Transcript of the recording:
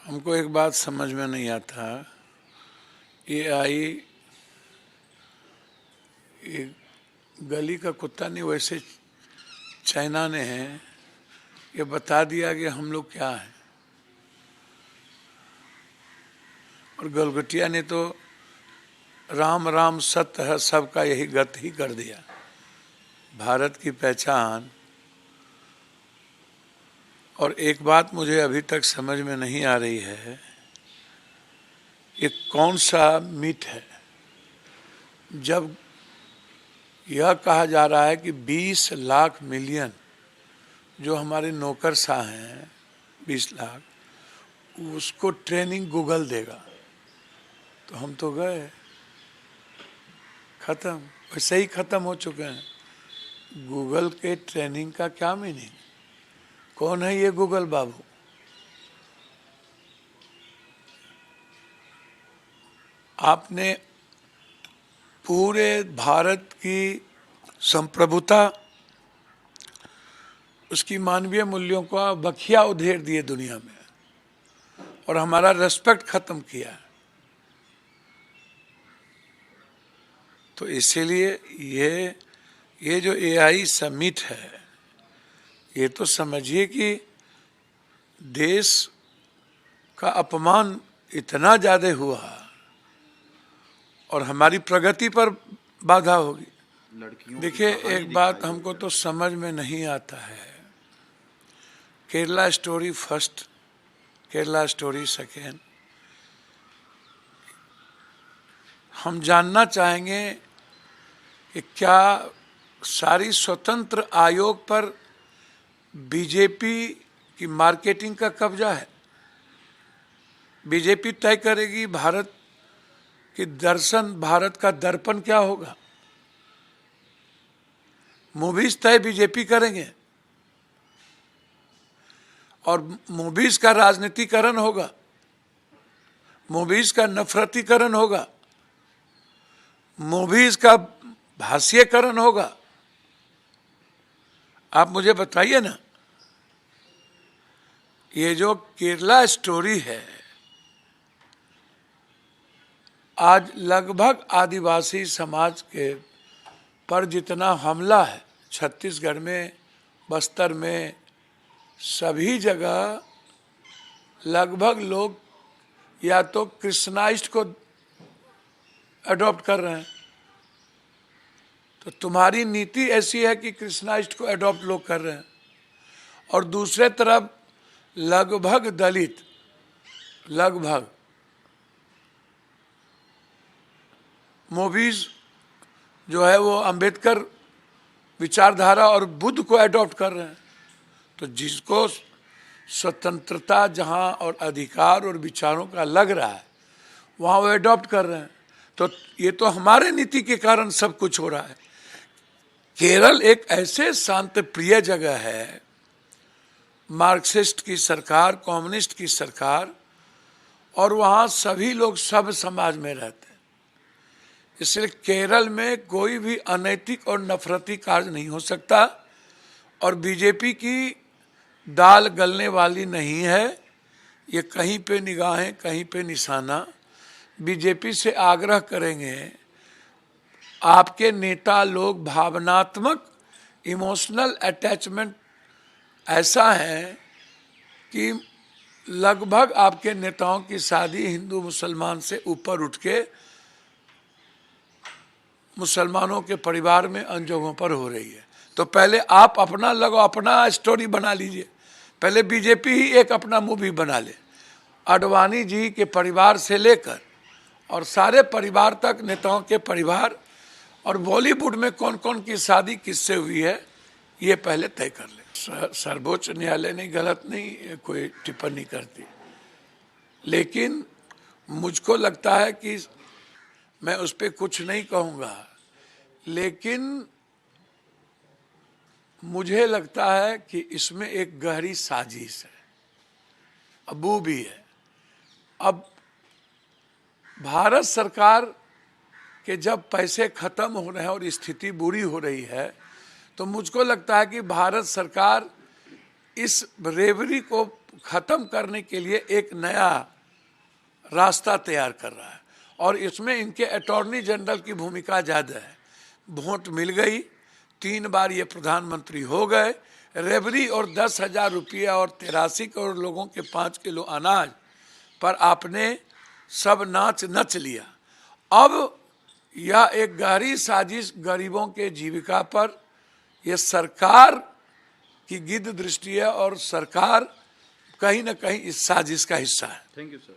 हमको एक बात समझ में नहीं आता। एआई ये गली का कुत्ता नहीं, वैसे चाइना ने है ये बता दिया कि हम लोग क्या हैं, और गलगटिया ने तो राम राम सत्य है सबका यही गत ही कर दिया। भारत की पहचान। और एक बात मुझे अभी तक समझ में नहीं आ रही है, ये कौन सा मिथ है जब यह कहा जा रहा है कि 20 लाख मिलियन जो हमारे नौकरशाह हैं, 20 लाख, उसको ट्रेनिंग गूगल देगा। तो हम तो गए, खत्म, वैसे ही खत्म हो चुके हैं। गूगल के ट्रेनिंग का क्या मीनिंग? कौन है ये गूगल बाबू? आपने पूरे भारत की संप्रभुता, उसकी मानवीय मूल्यों का बखिया उधेड़ दिए दुनिया में, और हमारा रेस्पेक्ट खत्म किया। तो इसीलिए ये जो एआई समिट है, ये तो समझिए कि देश का अपमान इतना ज्यादा हुआ और हमारी प्रगति पर बाधा होगी। देखिए, एक बात हमको तो समझ में नहीं आता है। Kerala story first, Kerala story second. हम जानना चाहेंगे कि क्या सारी स्वतंत्र आयोग पर बीजेपी की मार्केटिंग का कब्जा है? बीजेपी तय करेगी भारत की दर्शन, भारत का दर्पण क्या होगा। मूवीज तय बीजेपी करेंगे और मूवीज का राजनीतिकरण होगा, मूवीज का नफरतीकरण होगा, मूवीज का भाष्यकरण होगा। आप मुझे बताइए ना, ये जो केरला स्टोरी है, आज लगभग आदिवासी समाज के पर जितना हमला है, छत्तीसगढ़ में, बस्तर में, सभी जगह लगभग लोग या तो क्रिश्चनाइज्ड को अडॉप्ट कर रहे हैं। तो तुम्हारी नीति ऐसी है कि क्रिश्चनाइज्ड को अडॉप्ट लोग कर रहे हैं, और दूसरे तरफ लगभग दलित, लगभग मूवीज जो है वो अंबेडकर विचारधारा और बुद्ध को अडॉप्ट कर रहे हैं। तो जिसको स्वतंत्रता जहां और अधिकार और विचारों का लग रहा है, वहां वो अडॉप्ट कर रहे हैं। तो ये तो हमारे नीति के कारण सब कुछ हो रहा है। केरल एक ऐसे शांत प्रिय जगह है, मार्क्सिस्ट की सरकार, कम्युनिस्ट की सरकार, और वहां सभी लोग सब समाज में रहते हैं। इसलिए केरल में कोई भी अनैतिक और नफरती कार्य नहीं हो सकता, और बीजेपी की दाल गलने वाली नहीं है। ये कहीं पे निगाहें, कहीं पे निशाना। बीजेपी से आग्रह करेंगे, आपके नेता लोग भावनात्मक, इमोशनल अटैचमेंट ऐसा है कि लगभग आपके नेताओं की शादी हिंदू मुसलमान से ऊपर उठ के मुसलमानों के परिवार में अन जगहों पर हो रही है। तो पहले आप अपना लगो, अपना स्टोरी बना लीजिए। पहले बीजेपी ही एक अपना मूवी बना ले। आडवाणी जी के परिवार से लेकर और सारे परिवार तक, नेताओं के परिवार, और बॉलीवुड में कौन कौन की शादी किससे हुई है, ये पहले तय कर ले। सर्वोच्च न्यायालय ने गलत नहीं कोई टिप्पणी करती, लेकिन मुझको लगता है कि मैं उस पर कुछ नहीं कहूँगा, लेकिन मुझे लगता है कि इसमें एक गहरी साजिश है, अब वो भी है। अब भारत सरकार के जब पैसे खत्म हो रहे हैं और स्थिति बुरी हो रही है, तो मुझको लगता है कि भारत सरकार इस रेवरी को खत्म करने के लिए एक नया रास्ता तैयार कर रहा है और इसमें इनके अटॉर्नी जनरल की भूमिका ज़्यादा है। वोट मिल गई, 3 बार ये प्रधानमंत्री हो गए, रेवड़ी और 10,000 रुपया और 83 करोड़ लोगों के 5 किलो अनाज पर आपने सब नाच नच लिया। अब यह एक गहरी साजिश गरीबों के जीविका पर, यह सरकार की गिद्ध दृष्टि है और सरकार कहीं न कहीं इस साजिश का हिस्सा है। Thank you sir.